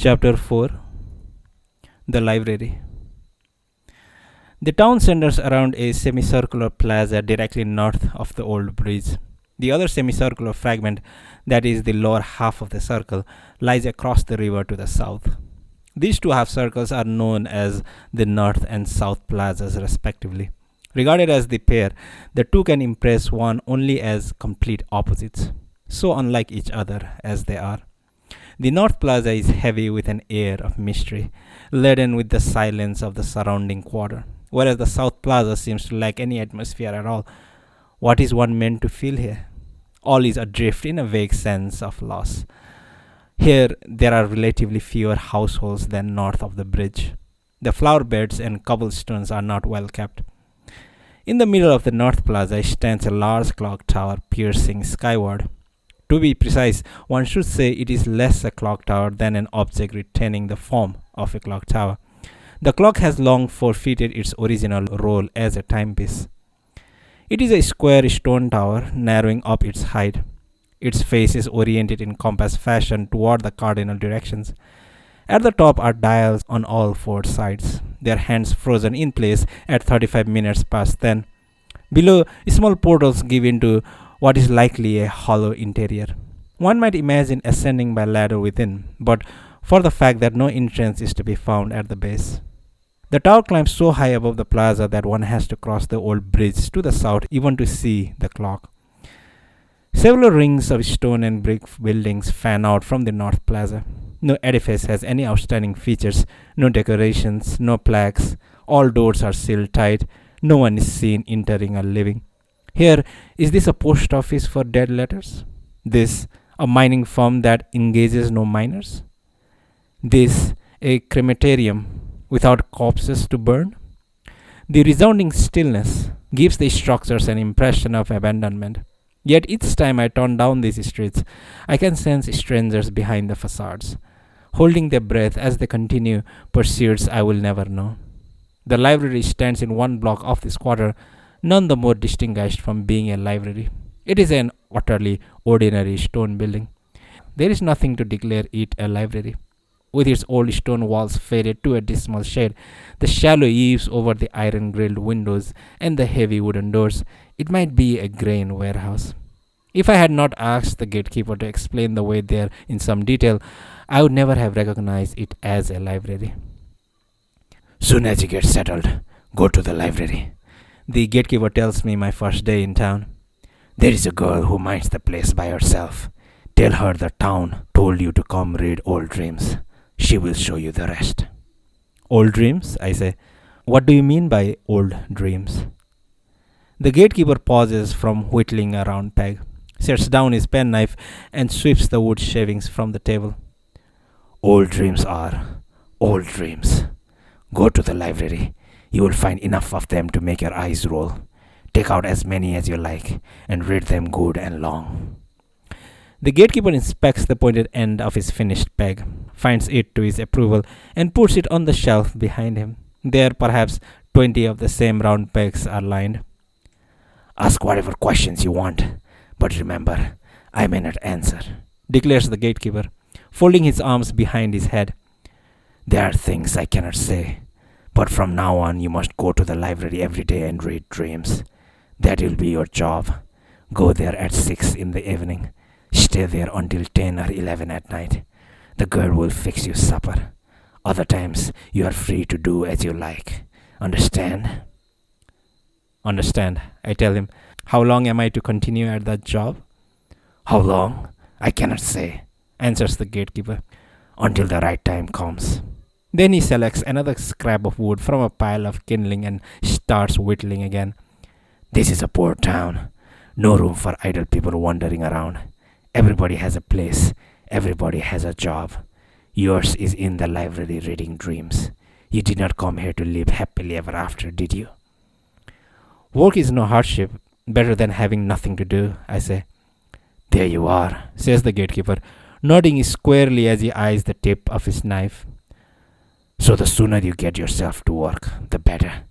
Chapter 4. The Library. The town centers around a semicircular plaza directly north of the old bridge. The other semicircular fragment, that is the lower half of the circle, lies across the river to the south. These two half circles are known as the north and south plazas, respectively. Regarded as the pair, the two can impress one only as complete opposites, so unlike each other as they are. The North Plaza is heavy with an air of mystery, laden with the silence of the surrounding quarter, whereas the South Plaza seems to lack any atmosphere at all. What is one meant to feel here? All is adrift in a vague sense of loss. Here, there are relatively fewer households than north of the bridge. The flower beds and cobblestones are not well kept. In the middle of the North Plaza stands a large clock tower piercing skyward. To be precise, one should say it is less a clock tower than an object retaining the form of a clock tower. The clock has long forfeited its original role as a timepiece. It is a square stone tower, narrowing up its height. Its face is oriented in compass fashion toward the cardinal directions. At the top are dials on all four sides, their hands frozen in place at 35 minutes past 10. Below, small portals give into what is likely a hollow interior. One might imagine ascending by ladder within, but for the fact that no entrance is to be found at the base. The tower climbs so high above the plaza that one has to cross the old bridge to the south even to see the clock. Several rings of stone and brick buildings fan out from the north plaza. No edifice has any outstanding features, no decorations, no plaques. All doors are sealed tight. No one is seen entering or leaving. Here, is this a post office for dead letters? This, a mining firm that engages no miners? This, a crematorium without corpses to burn? The resounding stillness gives the structures an impression of abandonment. Yet each time I turn down these streets, I can sense strangers behind the facades, holding their breath as they continue pursuits I will never know. The library stands in one block of this quarter, none the more distinguished from being a library. It is an utterly ordinary stone building. There is nothing to declare it a library. With its old stone walls faded to a dismal shade, the shallow eaves over the iron-grilled windows, and the heavy wooden doors, it might be a grain warehouse. If I had not asked the gatekeeper to explain the way there in some detail, I would never have recognized it as a library. Soon as you get settled, go to the library, the gatekeeper tells me my first day in town. There is a girl who minds the place by herself. Tell her the town told you to come read Old Dreams. She will show you the rest. Old dreams, I say. What do you mean by old dreams? The gatekeeper pauses from whittling a round peg, sets down his penknife, and sweeps the wood shavings from the table. Old dreams are old dreams. Go to the library. You will find enough of them to make your eyes roll. Take out as many as you like and read them good and long. The gatekeeper inspects the pointed end of his finished peg, finds it to his approval, and puts it on the shelf behind him. There, perhaps 20 of the same round pegs are lined. Ask whatever questions you want, but remember, I may not answer, declares the gatekeeper, folding his arms behind his head. There are things I cannot say, but from now on you must go to the library every day and read dreams. That will be your job. Go there at 6 in the evening. Stay there until 10 or 11 at night. The girl will fix you supper. Other times you are free to do as you like. Understand? Understand, I tell him. How long am I to continue at that job? How long? I cannot say, answers the gatekeeper. Until the right time comes. Then he selects another scrap of wood from a pile of kindling and starts whittling again. This is a poor town. No room for idle people wandering around. Everybody has a place. Everybody has a job. Yours is in the library reading dreams. You did not come here to live happily ever after, did you? Work is no hardship. Better than having nothing to do, I say. There you are, says the gatekeeper, nodding squarely as he eyes the tip of his knife. So the sooner you get yourself to work, the better.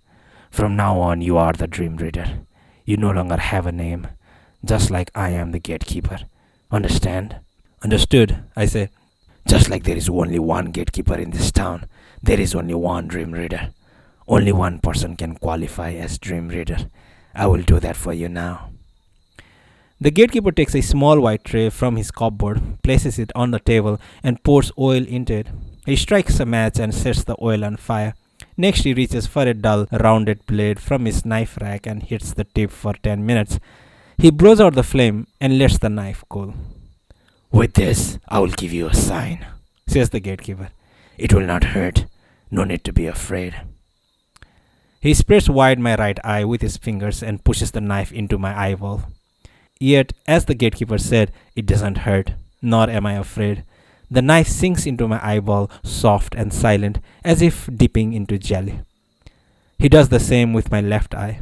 From now on, you are the dream reader. You no longer have a name, just like I am the gatekeeper. Understand? Understood, I say. Just like there is only one gatekeeper in this town, there is only one dream reader. Only one person can qualify as dream reader. I will do that for you now. The gatekeeper takes a small white tray from his cupboard, places it on the table, and pours oil into it. He strikes a match and sets the oil on fire. Next, he reaches for a dull, rounded blade from his knife rack and hits the tip for 10 minutes. He blows out the flame and lets the knife cool. With this, I will give you a sign, Says the gatekeeper. It will not hurt. No need to be afraid. He spreads wide my right eye with his fingers and pushes the knife into my eyeball. Yet, as the gatekeeper said, it doesn't hurt, nor am I afraid. The knife sinks into my eyeball, soft and silent, as if dipping into jelly. He does the same with my left eye.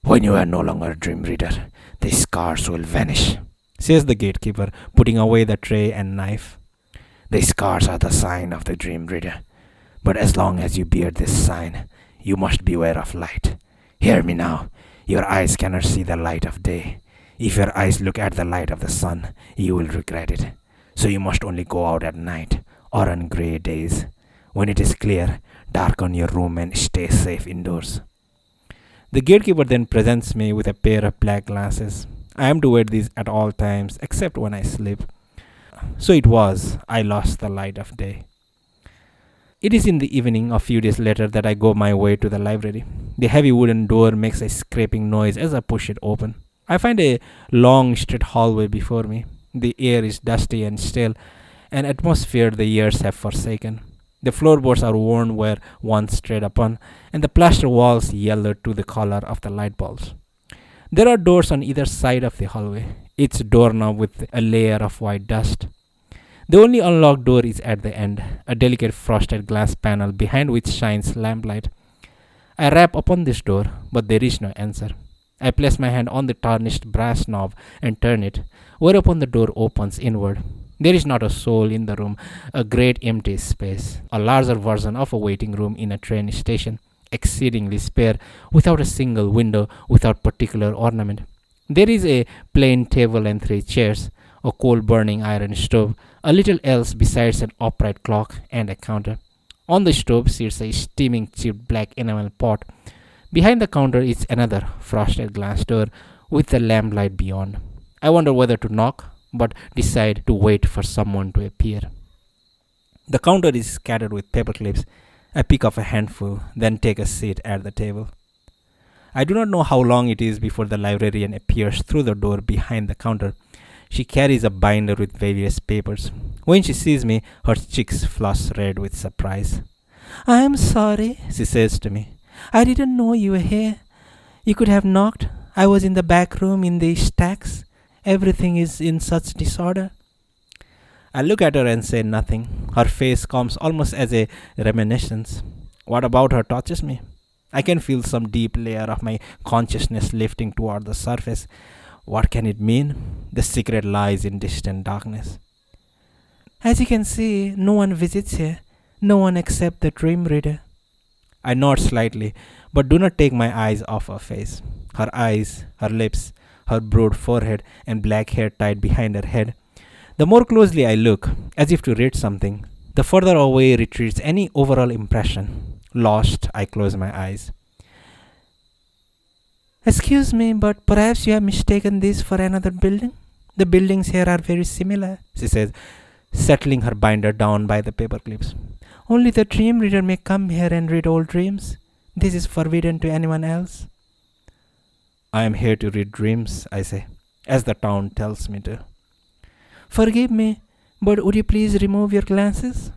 When you are no longer a dream reader, the scars will vanish, Says the gatekeeper, putting away the tray and knife. The scars are the sign of the dream reader. But as long as you bear this sign, you must beware of light. Hear me now. Your eyes cannot see the light of day. If your eyes look at the light of the sun, you will regret it. So you must only go out at night or on grey days. When it is clear, darken your room and stay safe indoors. The gatekeeper then presents me with a pair of black glasses. I am to wear these at all times except when I sleep. So it was, I lost the light of day. It is in the evening, a few days later, that I go my way to the library. The heavy wooden door makes a scraping noise as I push it open. I find a long, straight hallway before me. The air is dusty and stale, an atmosphere the years have forsaken. The floorboards are worn where once tread upon, and the plaster walls yellowed to the color of the light bulbs. There are doors on either side of the hallway, each doorknob with a layer of white dust. The only unlocked door is at the end, a delicate frosted glass panel behind which shines lamplight. I rap upon this door, but there is no answer. I place my hand on the tarnished brass knob and turn it, whereupon the door opens inward. There is not a soul in the room, a great empty space, a larger version of a waiting room in a train station, exceedingly spare, without a single window, without particular ornament. There is a plain table and 3 chairs, a coal-burning iron stove, a little else besides an upright clock and a counter. On the stove sits a steaming chipped black enamel pot. Behind the counter is another frosted glass door with the lamplight beyond. I wonder whether to knock, but decide to wait for someone to appear. The counter is scattered with paper clips. I pick up a handful, then take a seat at the table. I do not know how long it is before the librarian appears through the door behind the counter. She carries a binder with various papers. When she sees me, her cheeks flush red with surprise. "I am sorry," she says to me. "I didn't know you were here. You could have knocked. I was in the back room in the stacks. Everything is in such disorder." I look at her and say nothing. Her face comes almost as a reminiscence. What about her touches me? I can feel some deep layer of my consciousness lifting toward the surface. What can it mean? The secret lies in distant darkness. "As you can see, no one visits here. No one except the dream reader." I nod slightly, but do not take my eyes off her face. Her eyes, her lips, her broad forehead, and black hair tied behind her head. The more closely I look, as if to read something, the further away retreats any overall impression. Lost, I close my eyes. "Excuse me, but perhaps you have mistaken this for another building? The buildings here are very similar," she says, settling her binder down by the paper clips. "Only the dream reader may come here and read old dreams. This is forbidden to anyone else." "I am here to read dreams," I say, "as the town tells me to." "Forgive me, but would you please remove your glasses?"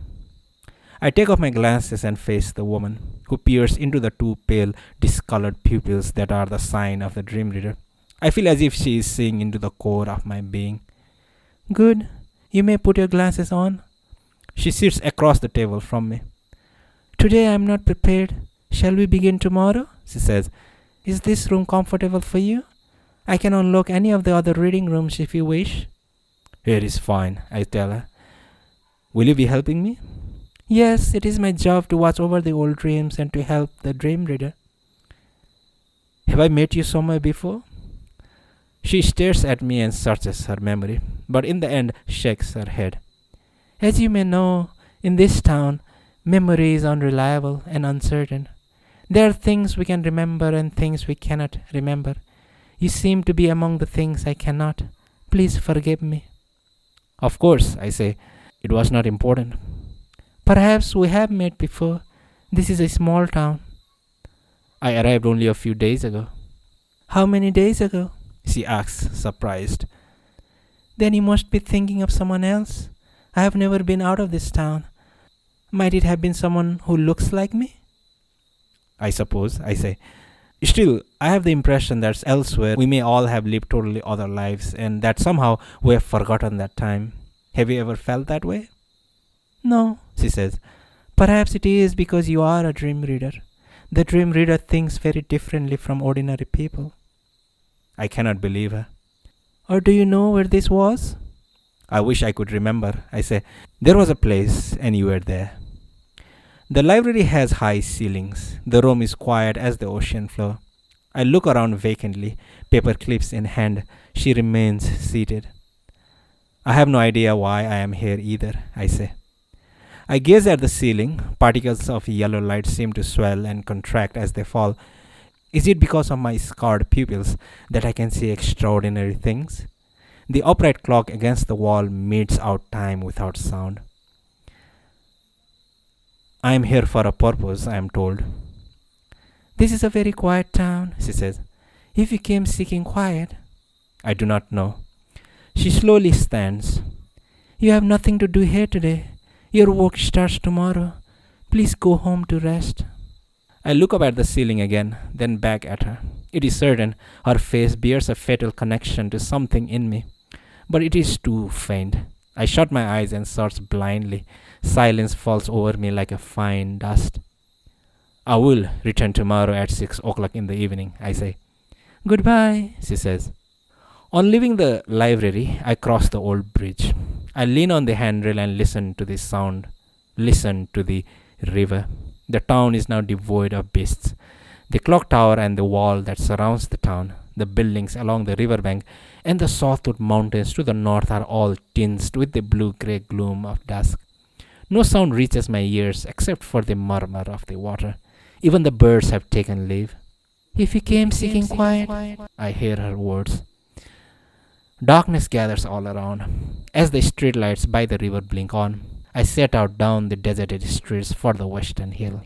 I take off my glasses and face the woman, who peers into the 2 pale, discolored pupils that are the sign of the dream reader. I feel as if she is seeing into the core of my being. "Good. You may put your glasses on." She sits across the table from me. "Today I am not prepared. Shall we begin tomorrow?" she says. "Is this room comfortable for you? I can unlock any of the other reading rooms if you wish." "Here is fine," I tell her. "Will you be helping me?" "Yes, it is my job to watch over the old dreams and to help the dream reader." "Have I met you somewhere before?" She stares at me and searches her memory, but in the end shakes her head. As you may know, in this town, memory is unreliable and uncertain. There are things we can remember and things we cannot remember. You seem to be among the things I cannot. Please forgive me. Of course, I say. It was not important. Perhaps we have met before. This is a small town. I arrived only a few days ago. How many days ago? She asks, surprised. Then you must be thinking of someone else. I have never been out of this town. Might it have been someone who looks like me? I suppose, I say. Still, I have the impression that elsewhere we may all have lived totally other lives and that somehow we have forgotten that time. Have you ever felt that way? No, she says. Perhaps it is because you are a dream reader. The dream reader thinks very differently from ordinary people. I cannot believe her. Or do you know where this was? I wish I could remember, I say. There was a place and you were there. The library has high ceilings. The room is quiet as the ocean floor. I look around vacantly, paper clips in hand. She remains seated. I have no idea why I am here either, I say. I gaze at the ceiling. Particles of yellow light seem to swell and contract as they fall. Is it because of my scarred pupils that I can see extraordinary things? The upright clock against the wall metes out time without sound. I am here for a purpose, I am told. This is a very quiet town, she says. If you came seeking quiet, I do not know. She slowly stands. You have nothing to do here today. Your work starts tomorrow. Please go home to rest. I look up at the ceiling again, then back at her. It is certain her face bears a fatal connection to something in me, but it is too faint. I shut my eyes and search blindly. Silence falls over me like a fine dust. I will return tomorrow at 6 o'clock in the evening, I say. Goodbye, she says. On leaving the library, I cross the old bridge. I lean on the handrail and listen to the sound. Listen to the river. The town is now devoid of beasts. The clock tower and the wall that surrounds the town, the buildings along the riverbank, and the Southwood Mountains to the north are all tinged with the blue-grey gloom of dusk. No sound reaches my ears except for the murmur of the water. Even the birds have taken leave. If you came seeking quiet, I hear her words. Darkness gathers all around. As the streetlights by the river blink on, I set out down the deserted streets for the western hill.